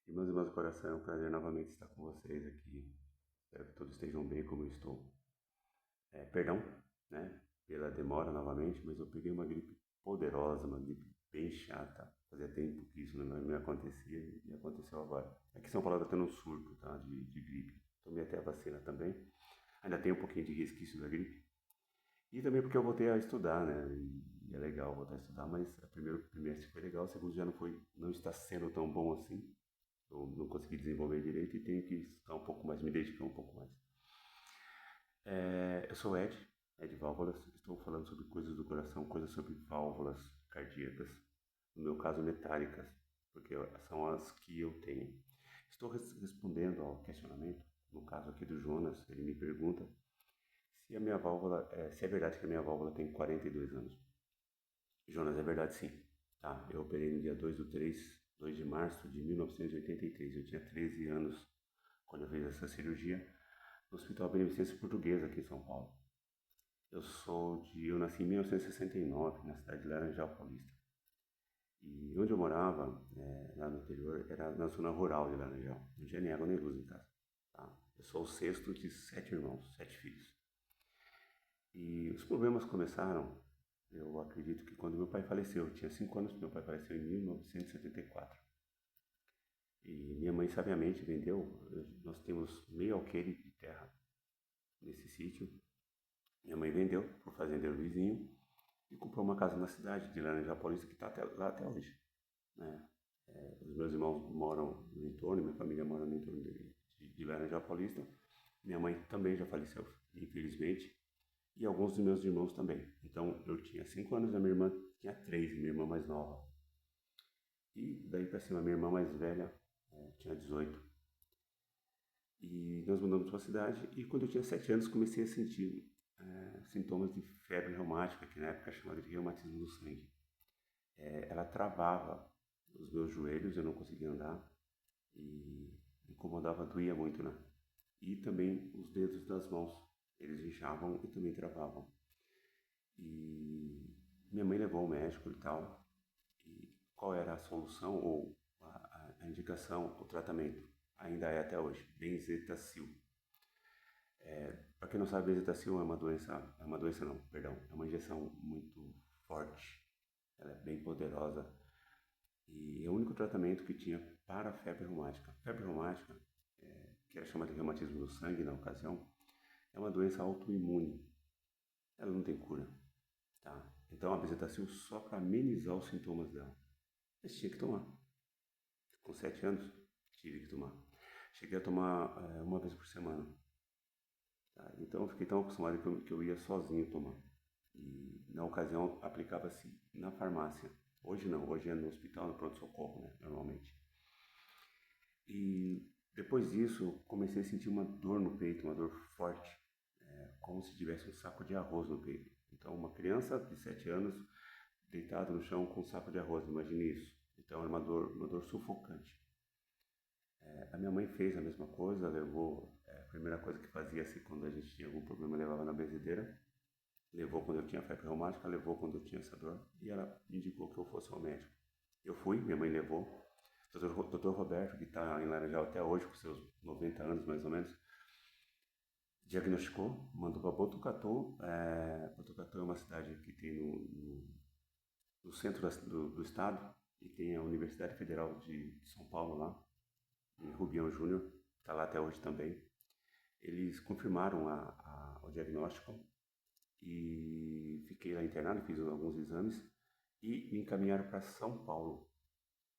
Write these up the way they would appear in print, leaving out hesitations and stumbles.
Irmãos do coração, é um prazer novamente estar com vocês aqui. Espero que todos estejam bem como eu estou. Perdão, né, pela demora novamente, mas eu peguei uma gripe poderosa, uma gripe bem chata. Fazia tempo que isso não me acontecia e aconteceu agora. Aqui em São Paulo está tendo um surto, tá, de gripe. Tomei até a vacina também. Ainda tem um pouquinho de resquício da gripe. E também porque eu voltei a estudar, né? E é legal voltar a estudar, mas o primeiro trimestre foi legal, o segundo já não foi, não está sendo tão bom assim. Eu não consegui desenvolver direito e tenho que estudar um pouco mais, me dedicar um pouco mais. Eu sou Ed Válvulas, estou falando sobre coisas do coração, coisas sobre válvulas cardíacas, no meu caso metálicas, porque são as que eu tenho. Estou respondendo ao questionamento, no caso aqui do Jonas, ele me pergunta se a minha válvula, se é verdade que a minha válvula tem 42 anos. Jonas, é verdade sim. Tá, eu operei no dia 2 de março de 1983, eu tinha 13 anos quando eu fiz essa cirurgia no Hospital Beneficência Portuguesa aqui em São Paulo. Eu nasci em 1969 na cidade de Laranjal Paulista. E onde eu morava, lá no interior, era na zona rural de Laranjal. Não tinha nem água nem luz em casa. Tá? Eu sou o sexto de 7 irmãos, 7 filhos. E os problemas começaram, eu acredito que quando meu pai faleceu. Eu tinha 5 anos, meu pai faleceu em 1974. E minha mãe sabiamente vendeu. Nós temos meio alqueire de terra nesse sítio. Minha mãe vendeu para o fazendeiro vizinho e comprou uma casa na cidade de Laranjal Paulista que está lá até hoje. Né? Os meus irmãos moram no entorno, minha família mora no entorno de Laranjal Paulista. Minha mãe também já faleceu, infelizmente, e alguns dos meus irmãos também. Então eu tinha 5 anos, a minha irmã tinha 3, minha irmã mais nova. E daí para cima, minha irmã mais velha tinha 18. E nós mudamos para a cidade e quando eu tinha 7 anos comecei a sentir sintomas de febre reumática, que na época chamava de reumatismo do sangue. Ela travava os meus joelhos, eu não conseguia andar e incomodava, doía muito, né? E também os dedos das mãos, eles inchavam e também travavam. E minha mãe levou ao médico e tal. E qual era a solução ou a indicação, o tratamento? Ainda é até hoje, benzetacil. Para quem não sabe, benzetacil é uma doença não, perdão, é uma injeção muito forte. Ela é bem poderosa e é o único tratamento que tinha para a febre reumática. Febre reumática, que era chamada de reumatismo do sangue na ocasião, é uma doença autoimune. Ela não tem cura, tá? Então a bezetacil só para amenizar os sintomas dela. Mas tinha que tomar. Com 7 anos, tive que tomar. Cheguei a tomar uma vez por semana. Tá? Então eu fiquei tão acostumado que eu ia sozinho tomar. E na ocasião aplicava-se na farmácia. Hoje não, hoje é no hospital, no pronto-socorro, né, normalmente. E depois disso comecei a sentir uma dor no peito, uma dor forte, como se tivesse um saco de arroz no peito. Então uma criança de 7 anos deitada no chão com um saco de arroz, imagine isso. Então era uma dor sufocante. A minha mãe fez a mesma coisa, levou, a primeira coisa que fazia assim, quando a gente tinha algum problema, levava na benzedeira. Levou quando eu tinha febre reumática, levou quando eu tinha essa dor e ela indicou que eu fosse ao médico. Eu fui, minha mãe levou. Dr. Roberto, que está em Laranjal até hoje, com seus 90 anos mais ou menos, diagnosticou, mandou para Botucatu. Botucatu é uma cidade que tem no centro do estado e tem a Universidade Federal de São Paulo lá, em Rubião Júnior, está lá até hoje também. Eles confirmaram o diagnóstico e fiquei lá internado, fiz alguns exames e me encaminharam para São Paulo.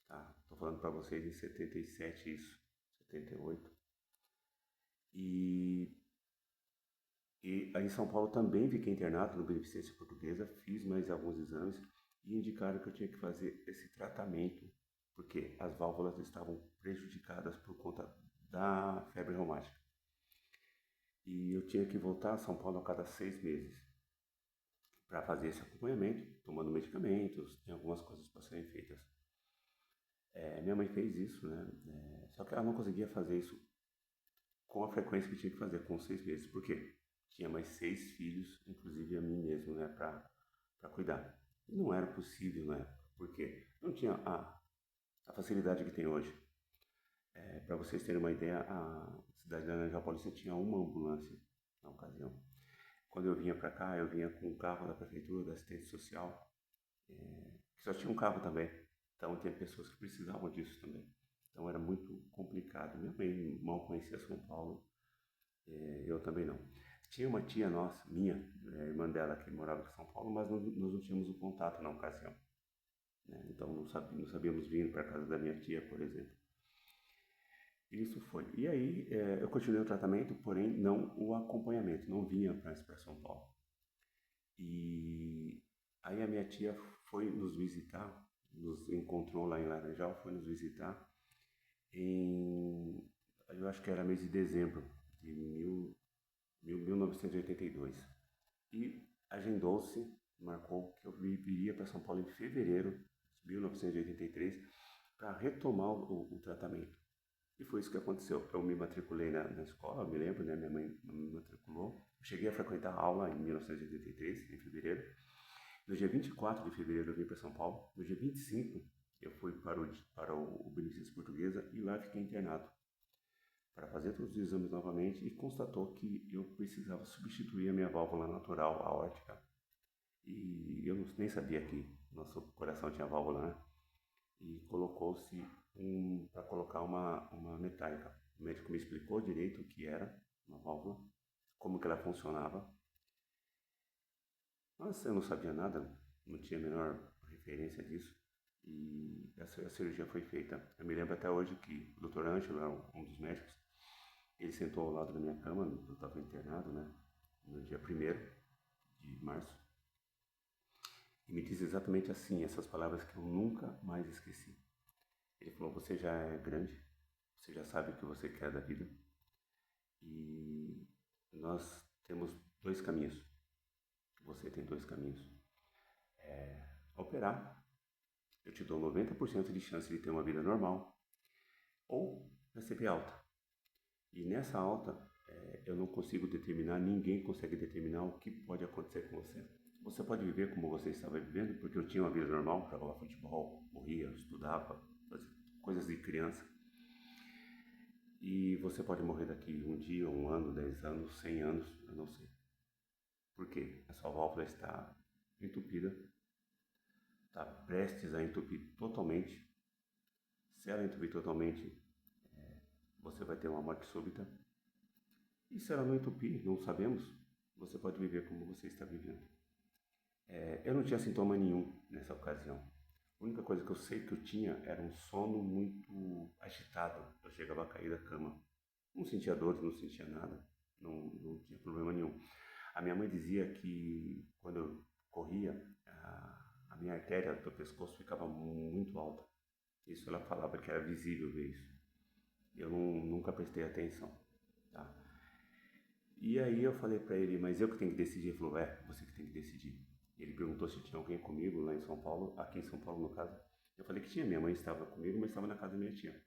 Tá? Estou falando para vocês em 77 isso, 78. E, e aí em São Paulo também fiquei internado no Beneficência Portuguesa, fiz mais alguns exames e indicaram que eu tinha que fazer esse tratamento, porque as válvulas estavam prejudicadas por conta da febre reumática. E eu tinha que voltar a São Paulo a cada 6 meses para fazer esse acompanhamento, tomando medicamentos, tem algumas coisas para serem feitas. Minha mãe fez isso, né? Só que ela não conseguia fazer isso com a frequência que tinha que fazer, com 6 meses. Por quê? Tinha mais 6 filhos, inclusive a mim mesmo, né? Para cuidar. E não era possível na época, porque não tinha a facilidade que tem hoje. Para vocês terem uma ideia, a cidade de Laranjal Paulista tinha uma ambulância na ocasião. Quando eu vinha para cá, eu vinha com o carro da prefeitura, da assistência social, que só tinha um carro também. Então, tinha pessoas que precisavam disso também. Então, era muito complicado. Minha mãe mal conhecia São Paulo, eu também não. Tinha uma tia nossa, minha, irmã dela, que morava em São Paulo, mas nós não tínhamos o contato na ocasião, né? Então, não sabíamos vir para a casa da minha tia, por exemplo. Isso foi. E aí, eu continuei o tratamento, porém não o acompanhamento, não vinha para São Paulo. E aí a minha tia foi nos visitar, nos encontrou lá em Laranjal, foi nos visitar eu acho que era mês de dezembro de 1982. E agendou-se, marcou que eu viria para São Paulo em fevereiro de 1983 para retomar o tratamento. E foi isso que aconteceu. Eu me matriculei na escola, eu me lembro, né? Minha mãe me matriculou. Eu cheguei a frequentar a aula em 1983, em fevereiro. No dia 24 de fevereiro eu vim para São Paulo. No dia 25 eu fui para o Beneficência Portuguesa e lá fiquei internado para fazer todos os exames novamente e constatou que eu precisava substituir a minha válvula natural aórtica. E eu nem sabia que nosso coração tinha válvula, né? E colocou-se para colocar uma metálica. O médico me explicou direito o que era uma válvula, como que ela funcionava. Mas eu não sabia nada, não tinha a menor referência disso. E a cirurgia foi feita. Eu me lembro até hoje que o Dr. Ângelo era um dos médicos. Ele sentou ao lado da minha cama, eu estava internado, né? No dia 1º de março. E me disse exatamente assim, essas palavras que eu nunca mais esqueci. Ele falou: você já é grande, você já sabe o que você quer da vida e nós temos dois caminhos. Você tem dois caminhos. Operar, eu te dou 90% de chance de ter uma vida normal, ou receber alta. E nessa alta, eu não consigo determinar, ninguém consegue determinar o que pode acontecer com você. Você pode viver como você estava vivendo, porque eu tinha uma vida normal, jogava futebol, morria, estudava, fazia coisas de criança. E você pode morrer daqui um dia, 1 ano, 10 anos, 100 anos, eu não sei. Por quê? A sua válvula está entupida, está prestes a entupir totalmente. Se ela entupir totalmente, você vai ter uma morte súbita. E se ela não entupir, não sabemos, você pode viver como você está vivendo. Eu não tinha sintoma nenhum nessa ocasião. A única coisa que eu sei que eu tinha era um sono muito agitado. Eu chegava a cair da cama. Não sentia dores, não sentia nada. Não tinha problema nenhum. A minha mãe dizia que quando eu corria, a minha artéria do pescoço ficava muito alta. Isso ela falava que era visível ver isso. Eu nunca prestei atenção. Tá? E aí eu falei para ele: mas eu que tenho que decidir? Ele falou: você que tem que decidir. Ele perguntou se tinha alguém comigo lá em São Paulo, aqui em São Paulo no caso. Eu falei que tinha, minha mãe estava comigo, mas estava na casa da minha tia.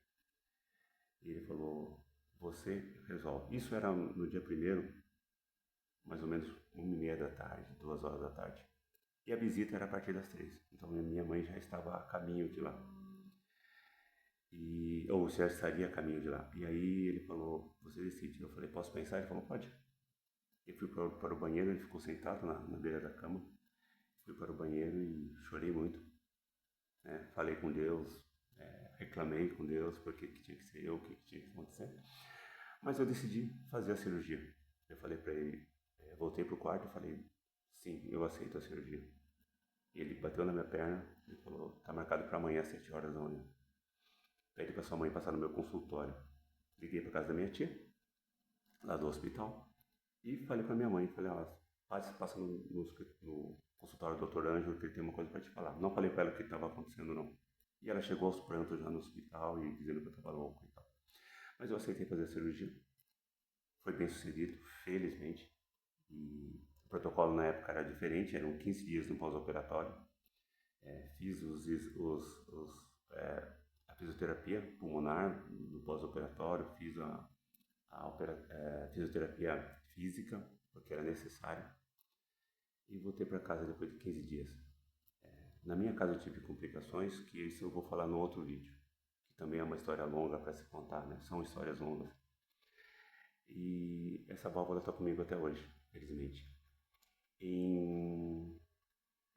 E ele falou: você resolve. Isso era no dia 1º, mais ou menos 1h30 da tarde, 2 horas da tarde. E a visita era a partir das 3. Então minha mãe já estava a caminho de lá. Ou já estaria a caminho de lá. E aí ele falou: você decide. Eu falei: posso pensar? Ele falou: pode. Eu fui para o banheiro, ele ficou sentado na beira da cama. Fui para o banheiro e chorei muito. Falei com Deus, reclamei com Deus porque que tinha que ser eu, o que tinha que acontecer. Mas eu decidi fazer a cirurgia. Eu falei para ele, voltei para o quarto e falei: sim, eu aceito a cirurgia. E ele bateu na minha perna e falou: tá marcado para amanhã às 7 horas da manhã. Pede para sua mãe passar no meu consultório. Liguei para casa da minha tia, lá do hospital, e falei para minha mãe, falei: passa no consultório do Dr. Ângelo, que ele tem uma coisa para te falar. Não falei para ela o que estava acontecendo, não. E ela chegou aos prantos já no hospital e dizendo que eu estava louco e tal. Mas eu aceitei fazer a cirurgia. Foi bem sucedido, felizmente. E o protocolo na época era diferente, eram 15 dias no pós-operatório. Fiz a fisioterapia pulmonar no pós-operatório, fiz a fisioterapia física, porque era necessário, e voltei para casa depois de 15 dias. Na minha casa eu tive complicações, que isso eu vou falar no outro vídeo, que também é uma história longa para se contar, né? São histórias longas. E essa válvula está comigo até hoje, felizmente. Em,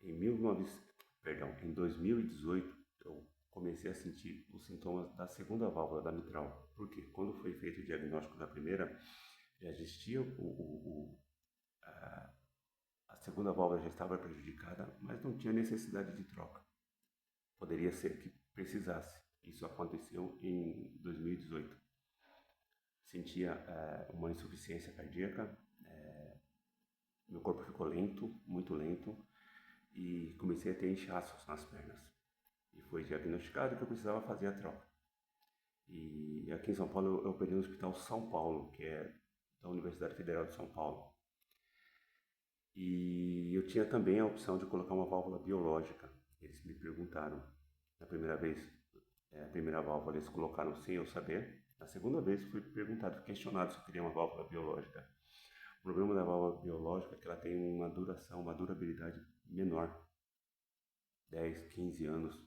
em, 19, em 2018, eu comecei a sentir os sintomas da segunda válvula da mitral. Porque quando foi feito o diagnóstico da primeira, já existia a segunda válvula já estava prejudicada, mas não tinha necessidade de troca. Poderia ser que precisasse. Isso aconteceu em 2018. Sentia uma insuficiência cardíaca, meu corpo ficou lento, muito lento, e comecei a ter inchaços nas pernas. E foi diagnosticado que eu precisava fazer a troca. E aqui em São Paulo eu operei no Hospital São Paulo, que é da Universidade Federal de São Paulo. E eu tinha também a opção de colocar uma válvula biológica. Eles me perguntaram, na primeira vez, a primeira válvula eles colocaram sem eu saber. Na segunda vez fui perguntado, questionado se eu queria uma válvula biológica. O problema da válvula biológica é que ela tem uma duração, uma durabilidade menor. 10, 15 anos,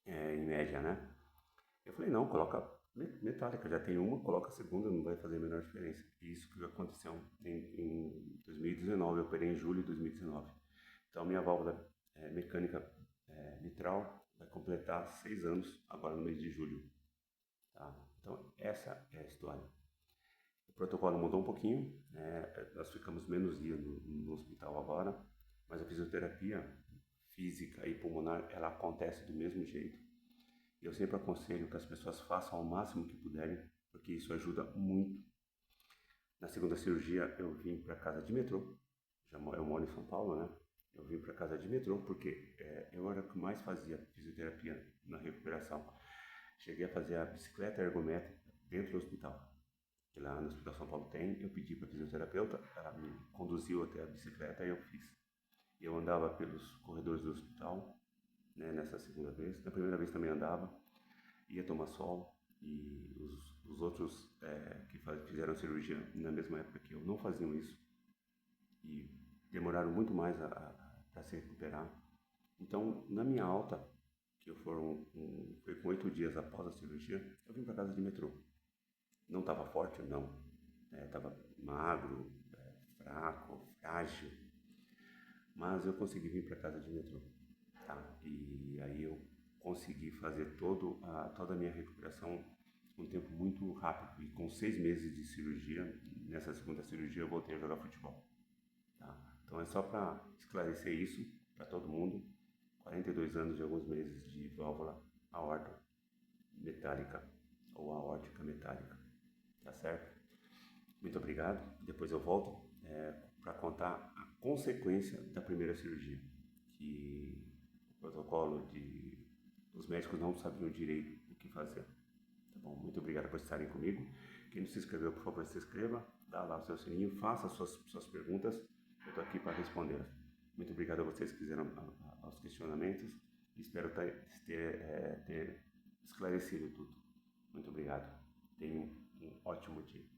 em média, né? Eu falei, não, coloca metálica, já tem uma, coloca a segunda, não vai fazer a menor diferença. E isso que aconteceu em 2019, eu operei em julho de 2019. Então, minha válvula mecânica mitral vai completar 6 anos agora no mês de julho. Tá? Então, essa é a história. O protocolo mudou um pouquinho, né? Nós ficamos menos dias no hospital agora, mas a fisioterapia física e pulmonar, ela acontece do mesmo jeito. Eu sempre aconselho que as pessoas façam ao máximo que puderem, porque isso ajuda muito. Na segunda cirurgia eu vim para casa de metrô, eu moro em São Paulo, né? Eu vim para casa de metrô porque eu era o que mais fazia fisioterapia na recuperação. Cheguei a fazer a bicicleta ergométrica dentro do hospital. Que lá no Hospital São Paulo tem, eu pedi para a fisioterapeuta, ela me conduziu até a bicicleta e eu fiz. Eu andava pelos corredores do hospital, né, nessa segunda vez. Na primeira vez também andava, ia tomar sol, e os outros que fizeram cirurgia na mesma época que eu não faziam isso e demoraram muito mais para se recuperar. Então, na minha alta, que foi com 8 dias após a cirurgia, eu vim para casa de metrô. Não estava forte, não. Estava magro, fraco, frágil, mas eu consegui vir para casa de metrô. Tá? E aí eu consegui fazer toda a minha recuperação um tempo muito rápido. E com 6 meses de cirurgia, nessa segunda cirurgia eu voltei a jogar futebol. Tá? Então é só para esclarecer isso para todo mundo. 42 anos e alguns meses de válvula aorta metálica ou aórtica metálica. Tá certo? Muito obrigado. Depois eu volto para contar a consequência da primeira cirurgia, que o protocolo os médicos não sabiam direito o que fazer. Tá bom? Muito obrigado por estarem comigo. Quem não se inscreveu, por favor, se inscreva, dá lá o seu sininho, faça suas perguntas, eu estou aqui para responder. Muito obrigado a vocês que fizeram os questionamentos. Espero ter esclarecido tudo. Muito obrigado. Tenham um ótimo dia.